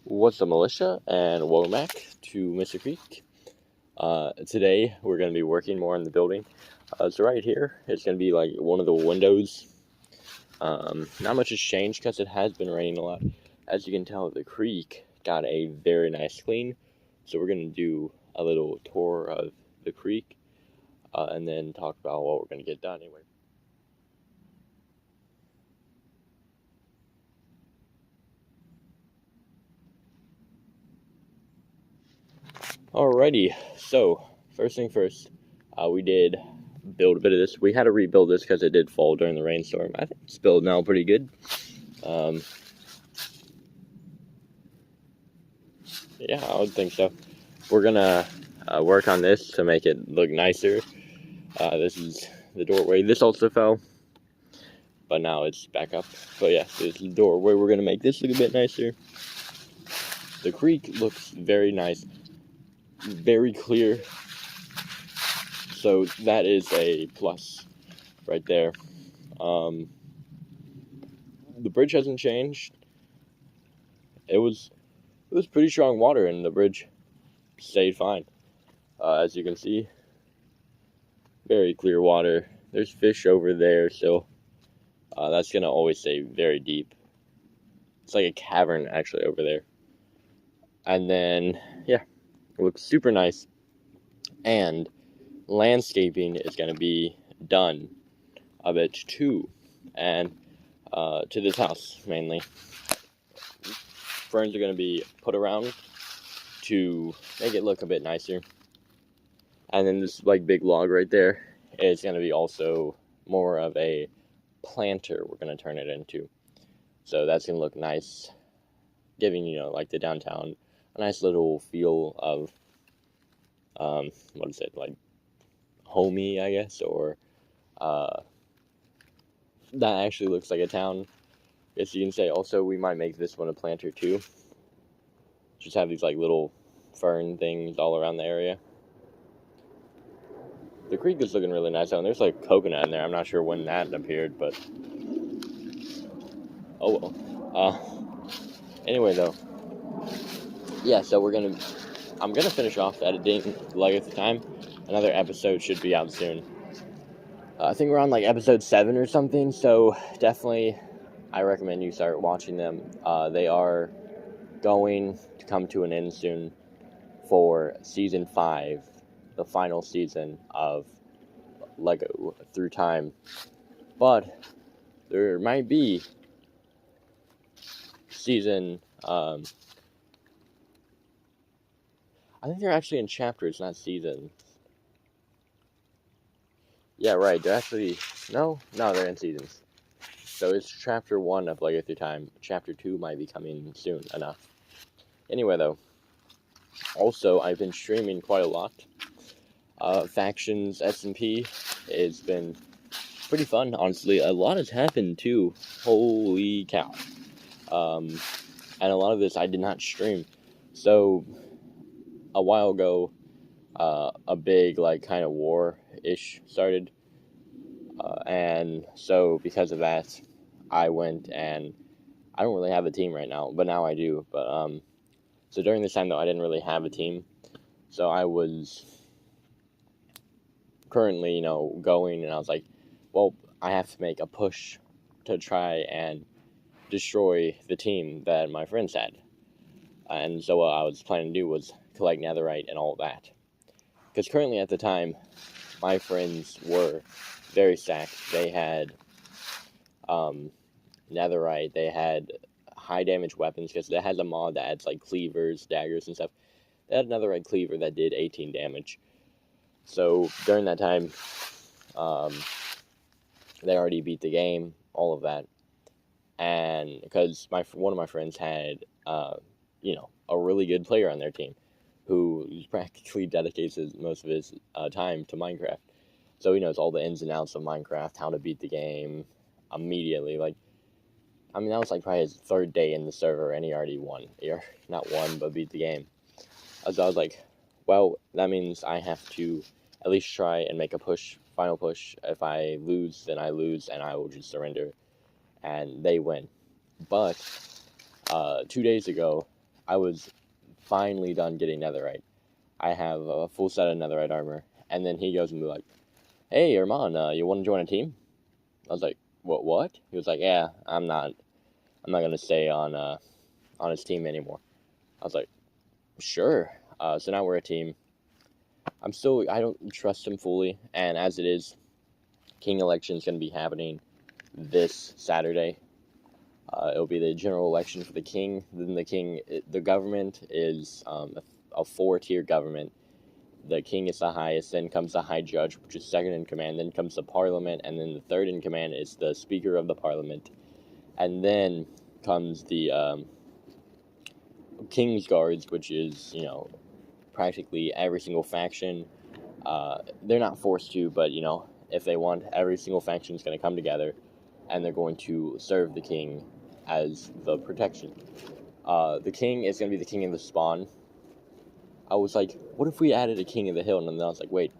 What's up, militia, and welcome back to Mr.Creekyt. Today we're going to be working more on the building. So right here, it's going to be like one of the windows. Not much has changed because it has been raining a lot. As you can tell, the creek got a very nice clean. So we're going to do a little tour of the creek, and then talk about what we're going to get done anyway. Alrighty, so first thing first, we did build a bit of this. We had to rebuild this because it did fall during the rainstorm. I think it's built now pretty good. Yeah, I would think so. We're gonna work on this to make it look nicer. This is the doorway. This also fell, but now it's back up. But yeah, this is the doorway. We're gonna make this look a bit nicer. The creek looks very nice, very clear. So that is a plus right there. The bridge hasn't changed. It was pretty strong water, and the bridge stayed fine. As you can see, very clear water. There's fish over there, so that's gonna always stay very deep. It's like a cavern actually over there. And then yeah, it looks super nice. And landscaping is gonna be done a bit too, and to this house mainly. Ferns are going to be put around to make it look a bit nicer. And then this like big log right there is going to be also more of a planter we're going to turn it into. So that's going to look nice, giving, like the downtown a nice little feel of, what is it, like homey, I guess, or that actually looks like a town. Guess you can say. Also, we might make this one a planter too. Just have these like little fern things all around the area. The creek is looking really nice out, and there's like coconut in there. I'm not sure when that appeared, but oh well. Anyway though, yeah. So I'm gonna finish off editing like at the time. Another episode should be out soon. I think we're on like episode 7 or something. So definitely, I recommend you start watching them. They are going to come to an end soon for season 5, the final season of Lego Through Time. But there might be season, I think they're actually in chapters, not seasons. Yeah, right, they're actually, no, they're in seasons. So it's chapter 1 of Lego Through Time. Chapter 2 might be coming soon enough. Anyway, though, also, I've been streaming quite a lot. Factions SMP, it's been pretty fun, honestly. A lot has happened, too. Holy cow. And a lot of this I did not stream. So, a while ago, a big, like, kind of war-ish started. And so, because of that, I went and I don't really have a team right now, but now I do. But, so during this time, though, I didn't really have a team. So I was currently, going, and I was like, well, I have to make a push to try and destroy the team that my friends had. And so what I was planning to do was collect netherite and all of that. Because currently at the time, my friends were very stacked. They had netherite, they had high damage weapons, because it has a mod that adds like cleavers, daggers, and stuff. They had a netherite cleaver that did 18 damage. So during that time, they already beat the game, all of that. And because one of my friends had, a really good player on their team who practically dedicates most of his time to Minecraft. So he knows all the ins and outs of Minecraft, how to beat the game immediately. Like, I mean, that was like probably his 3rd day in the server, and he already won. Not won, but beat the game. So I was like, well, that means I have to at least try and make a final push. If I lose, then I lose, and I will just surrender, and they win. But 2 days ago, I was finally done getting netherite. I have a full set of netherite armor, and then he goes and be like, "Hey, Herman, you want to join a team?" I was like, "What?" He was like, "Yeah, I'm not gonna stay on his team anymore." I was like, "Sure." So now we're a team. I don't trust him fully, and as it is, king election is gonna be happening this Saturday. It'll be the general election for the king. Then the government is a 4-tier government. The king is the highest, then comes the high judge, which is second in command, then comes the parliament, and then the third in command is the speaker of the parliament, and then comes the king's guards, which is, practically every single faction. They're not forced to, but, if they want, every single faction is going to come together, and they're going to serve the king as the protection. The king is going to be the king of the spawn. I was like, what if we added a king of the hill? And then I was like, wait,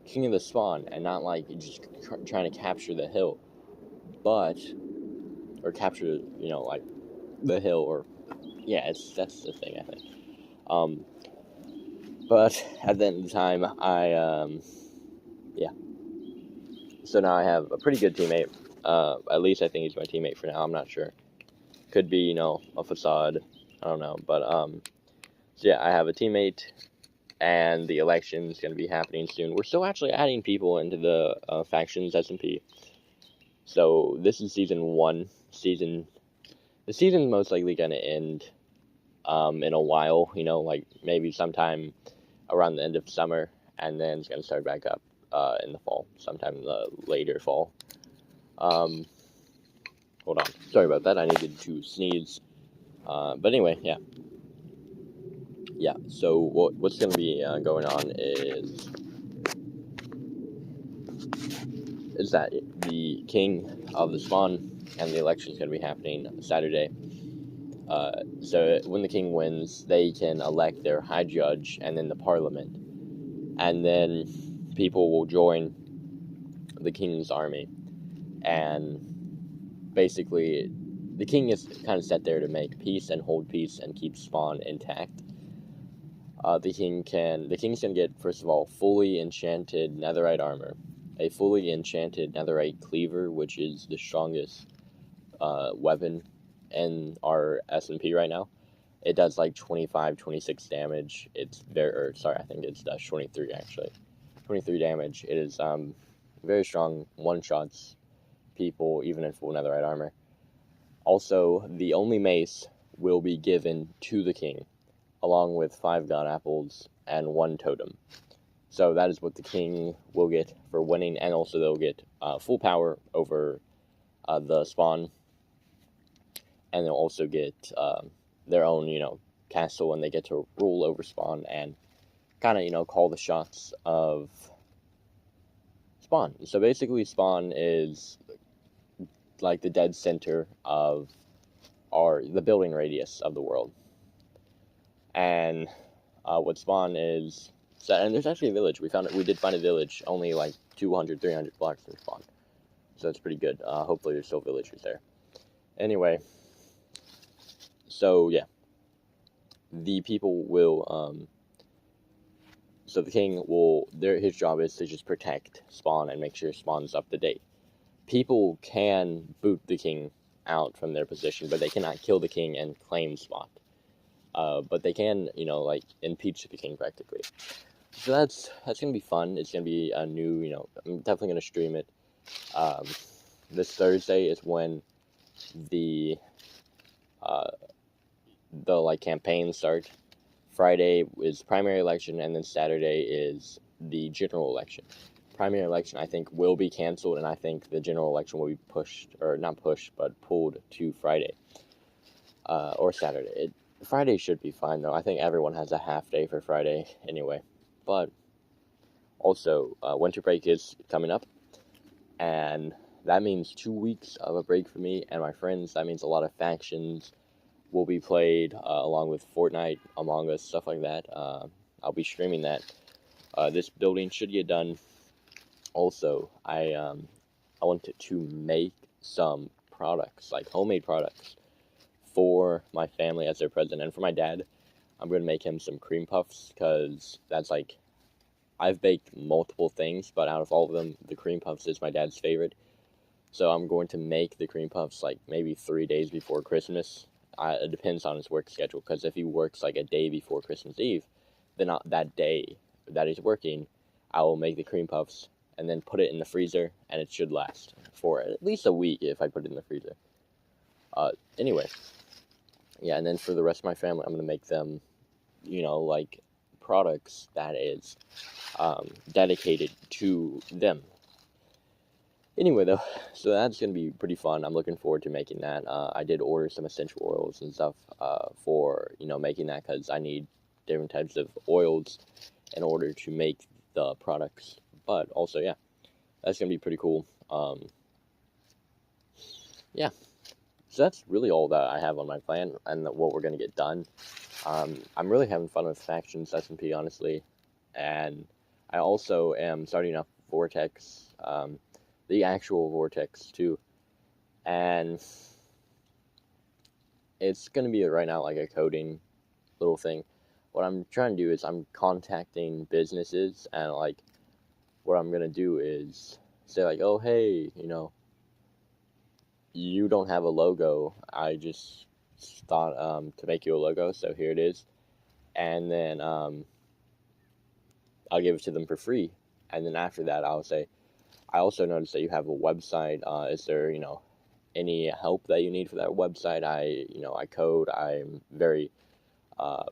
king of the spawn, and not like just trying to capture the hill, or capture, like the hill, or yeah, that's the thing, I think. But at the end of the time, so now I have a pretty good teammate. At least I think he's my teammate for now. I'm not sure. Could be, a facade. I don't know. But, so yeah, I have a teammate, and the election is going to be happening soon. We're still actually adding people into the factions SMP. So this is season 1. The season's most likely going to end in a while, like maybe sometime around the end of summer, and then it's going to start back up in the fall, sometime in the later fall. Hold on, sorry about that, I needed to sneeze. But anyway, yeah, so what's going to be going on is that the king of the spawn and the election is going to be happening Saturday. So when the king wins, they can elect their high judge and then the parliament, and then people will join the king's army, and basically the king is kind of set there to make peace and hold peace and keep spawn intact. The king's gonna get, first of all, fully enchanted netherite armor, a fully enchanted netherite cleaver, which is the strongest weapon in our SMP right now. It does like 25, 26 damage. I think it does 23 actually. 23 damage. It is very strong, one-shots people, even in full netherite armor. Also, the only mace will be given to the king, along with 5 god apples and 1 totem. So that is what the king will get for winning, and also they'll get full power over the spawn, and they'll also get their own, castle, and they get to rule over spawn and kind of, call the shots of spawn. So basically, spawn is like the dead center of the building radius of the world. And what spawn is, and there's actually a village. We did find a village only like 200, 300 blocks from spawn. So it's pretty good. Hopefully there's still villagers there. Anyway, so yeah, the people will, so the king will, his job is to just protect spawn and make sure spawn's up to date. People can boot the king out from their position, but they cannot kill the king and claim spot. But they can, like, impeach the king practically. So that's gonna be fun. It's gonna be a new, I'm definitely gonna stream it. This Thursday is when the like campaigns start. Friday is primary election, and then Saturday is the general election. Primary election, I think, will be canceled, and I think the general election will be pushed, or not pushed, but pulled to Friday, or Saturday. Friday should be fine, though. I think everyone has a half day for Friday anyway. But also, winter break is coming up, and that means 2 weeks of a break for me and my friends. That means a lot of factions will be played, along with Fortnite, Among Us, stuff like that. I'll be streaming that. This building should get done. Also, I wanted to make some products, like homemade products, for my family as their present, and for my dad. I'm going to make him some cream puffs, because that's like, I've baked multiple things, but out of all of them, the cream puffs is my dad's favorite. So I'm going to make the cream puffs like maybe 3 days before Christmas. It depends on his work schedule, because if he works like a day before Christmas Eve, then that day that he's working, I will make the cream puffs and then put it in the freezer, and it should last for at least a week if I put it in the freezer. Anyway, yeah, and then for the rest of my family, I'm going to make them, like products that is dedicated to them. Anyway, though, so that's going to be pretty fun. I'm looking forward to making that. I did order some essential oils and stuff for, making that, because I need different types of oils in order to make the products. But also, yeah, that's going to be pretty cool. Yeah, so that's really all that I have on my plan and what we're going to get done. I'm really having fun with Factions SMP, honestly. And I also am starting up Vortex, the actual Vortex too, and it's gonna be right now like a coding little thing. What I'm trying to do is I'm contacting businesses, and like what I'm gonna do is say like, oh hey, you don't have a logo, I just thought to make you a logo, so here it is, and then I'll give it to them for free, and then after that I'll say, I also noticed that you have a website. Is there, any help that you need for that website? I code. I'm very, I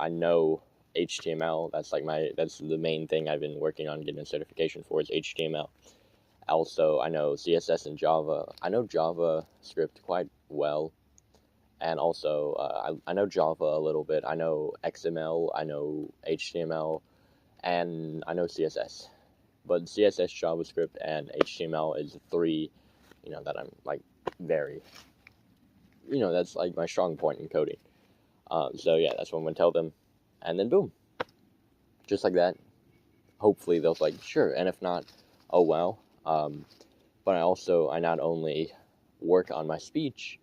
know HTML. That's the main thing I've been working on getting a certification for, is HTML. Also, I know CSS and Java. I know JavaScript quite well. And also, I know Java a little bit. I know XML. I know HTML. And I know CSS. But CSS, JavaScript, and HTML is the three, that I'm, like, very, that's, like, my strong point in coding. So, yeah, that's what I'm going to tell them. And then, boom. Just like that. Hopefully, they'll be like, sure. And if not, oh, well. But I not only work on my speech,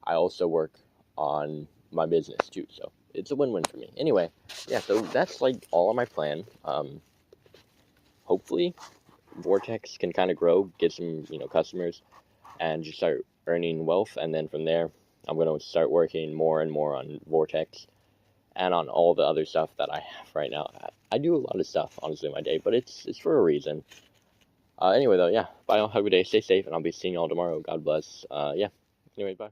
I also work on my business, too. So, it's a win-win for me. Anyway, yeah, so that's, like, all of my plan. Hopefully, Vortex can kind of grow, get some, customers, and just start earning wealth. And then from there, I'm going to start working more and more on Vortex and on all the other stuff that I have right now. I do a lot of stuff, honestly, in my day, but it's for a reason. Anyway, though, yeah, bye all, have a good day, stay safe, and I'll be seeing y'all tomorrow. God bless. Yeah, anyway, bye.